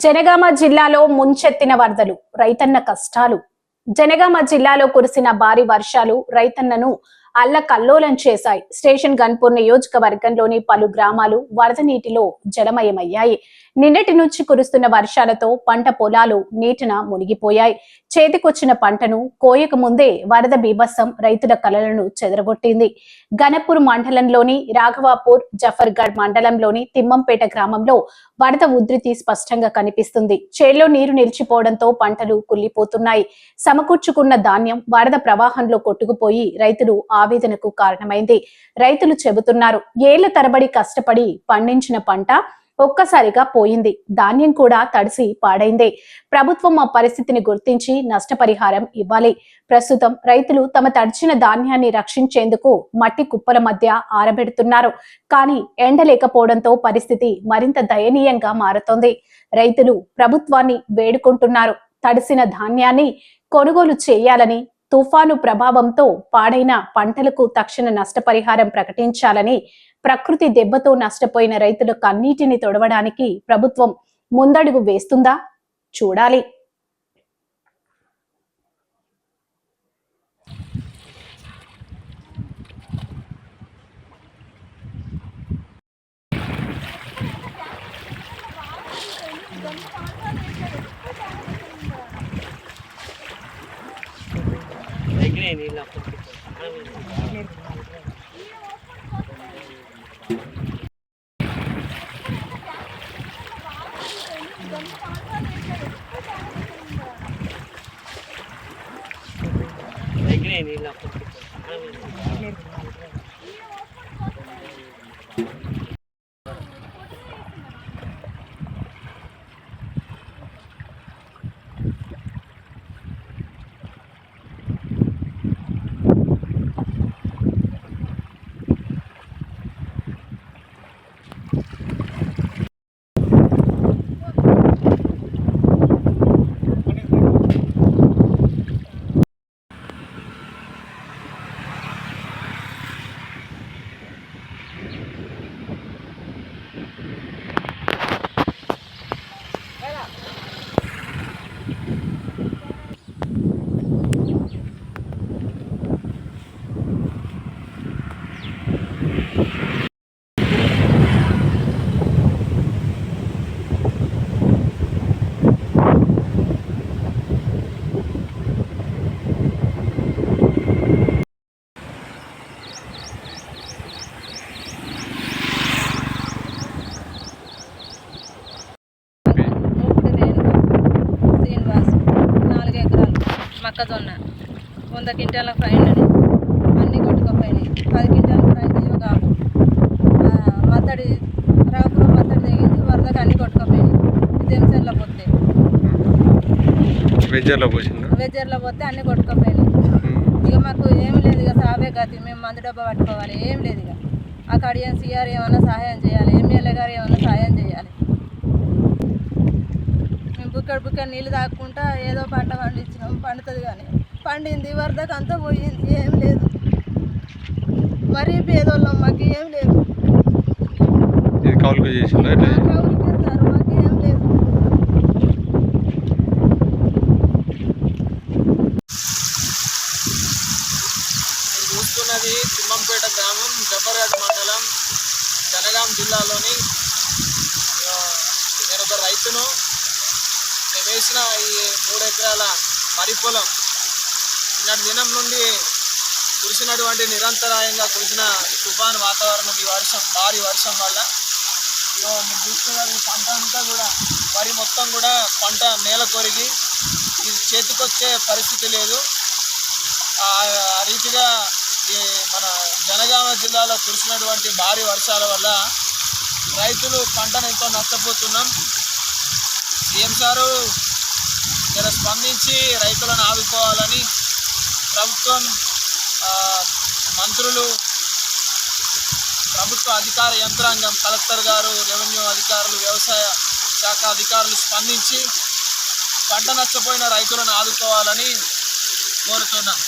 జనగామ జిల్లాలో ముంచెత్తిన వరదలు రైతన్న కష్టాలు. జనగామ జిల్లాలో కురిసిన భారీ వర్షాలు రైతన్నను అల్లకల్లోలం చేశాయి. స్టేషన్ గన్పూర్ నియోజకవర్గంలోని పలు గ్రామాలు వరద నీటిలో జలమయమయ్యాయి. నిన్నటి నుంచి కురుస్తున్న వర్షాలతో పంట పొలాలు నీటిన మునిగిపోయాయి. చేతికొచ్చిన పంటను కోయక ముందే వరద బీభత్సం రైతుల కలలను చెదరగొట్టింది. గణపూర్ మండలంలోని రాఘవాపూర్, జఫర్గఢ్ మండలంలోని తిమ్మంపేట గ్రామంలో వరద ఉధృతి స్పష్టంగా కనిపిస్తుంది. చేల్లో నీరు నిలిచిపోవడంతో పంటలు కుళ్లిపోతున్నాయి. సమకూర్చుకున్న ధాన్యం వరద ప్రవాహంలో కొట్టుకుపోయి రైతులు ఆవేదనకు కారణమైంది. రైతులు చెబుతున్నారు, ఏళ్ల తరబడి కష్టపడి పండించిన పంట ఒక్కసారిగా పోయింది. ధాన్యం కూడా తడిసి పాడైంది. ప్రభుత్వం ఆ పరిస్థితిని గుర్తించి నష్టపరిహారం ఇవ్వాలి. ప్రస్తుతం రైతులు తమ తడిచిన ధాన్యాన్ని రక్షించేందుకు మట్టి కుప్పల మధ్య ఆరబెడుతున్నారు. కానీ ఎండ లేకపోవడంతో పరిస్థితి మరింత దయనీయంగా మారుతోంది. రైతులు ప్రభుత్వాన్ని వేడుకుంటున్నారు. తడిసిన ధాన్యాన్ని కొనుగోలు చేయాలని, తుఫాను ప్రభావంతో పాడైన పంటలకు తక్షణ నష్టపరిహారం ప్రకటించాలని, ప్రకృతి దెబ్బతో నష్టపోయిన రైతుల కన్నీటిని తొడవడానికి ప్రభుత్వం ముందడుగు వేస్తుందా చూడాలి. మొక్కజొన్న 100 క్వింటాల ఫైనల్ అన్నీ కొట్టుకుపోయినాయి. 10 క్వింటాలు కూడా అయితే కాదు. మత్తడి రావుపురం మత్తడి తెగింది, వరదకు అన్నీ కొట్టుకుపోయినాయి. జెంసర్లో పోతే వెజ్జర్లో పోతే అన్నీ కొట్టుకుపోయినాయి. ఇక మాకు ఏం లేదు, ఇక సావే గతి. మేము మందు డబ్బా పట్టుకోవాలి, ఏం లేదు. ఇక ఆ కడియం సిఆర్ ఏమైనా సహాయం చేయాలి, ఎమ్మెల్యే గారు ఏమైనా సహాయం చేయాలి. మేము బుక్కడు నీళ్ళు తాక్కుంటా ఏదో పంట పండించినాం, పండుతుంది. కానీ పండింది, వరదకు అంతా పోయింది, ఏం లేదు. మరీ పేదోళ్ళం, మాకు ఏం లేదు. కౌలుకు చేస్తారు, మాకు ఏం లేదు. చూస్తున్నది తిమ్మంపేట గ్రామం, జఫర్గఢ్ మండలం, జనగాం జిల్లాలోని. నేను ఒక రైతును. మేము వేసిన ఈ 3 ఎకరాల వరి పొలం నిన్నటి దినం నుండి కురిసినటువంటి నిరంతరాయంగా కురిసిన తుఫాను వాతావరణం, ఈ భారీ వర్షం వల్ల మీరు చూస్తున్నారు, ఈ పంట అంతా కూడా వరి మొత్తం కూడా పంట నేల కొరిగి ఇది చేతికొచ్చే పరిస్థితి లేదు. ఆ రీతిగా ఈ మన జనగామ జిల్లాలో కురిసినటువంటి భారీ వర్షాల వల్ల రైతులు పంటను ఎంతో నష్టపోతున్నాం. సీఎం సారు జర స్పందించి రైతులను ఆదుకోవాలని ప్రభుత్వం, మంత్రులు, ప్రభుత్వ అధికార యంత్రాంగం, కలెక్టర్ గారు, రెవెన్యూ అధికారులు, వ్యవసాయ శాఖ అధికారులు స్పందించి పంట నష్టపోయిన రైతులను ఆదుకోవాలని కోరుతున్నాం.